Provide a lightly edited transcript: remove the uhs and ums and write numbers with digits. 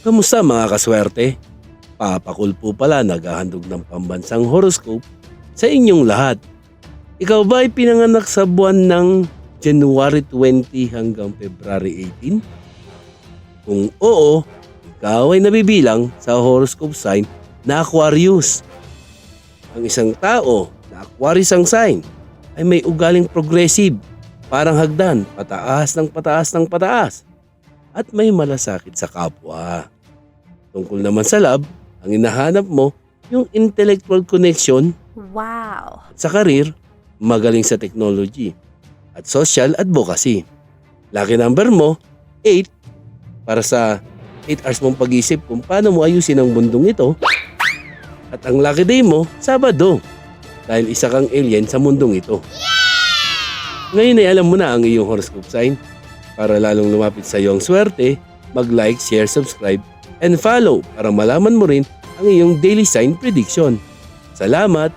Kamusta mga kaswerte? Papa Cool po pala naghahandog ng pambansang horoscope sa inyong lahat. Ikaw ba ay pinanganak sa buwan ng January 20 hanggang February 18? Kung oo, ikaw ay nabibilang sa horoscope sign na Aquarius. Ang isang tao na Aquarius ang sign ay may ugaling progressive, parang hagdan, pataas ng pataas ng pataas, at may malasakit sa kapwa. Tungkol naman sa love, ang hinahanap mo yung intellectual connection. Wow! At sa career, magaling sa technology at social advocacy. Lucky number mo, 8, para sa 8 hours mong pag-isip kung paano mo ayusin ang mundong ito. At ang lucky day mo, Sabado, dahil isa kang alien sa mundong ito. Ngayon ay alam mo na ang iyong horoscope sign. Para lalong lumapit sa iyo ang swerte, mag-like, share, subscribe, and follow para malaman mo rin ang iyong daily sign prediction. Salamat!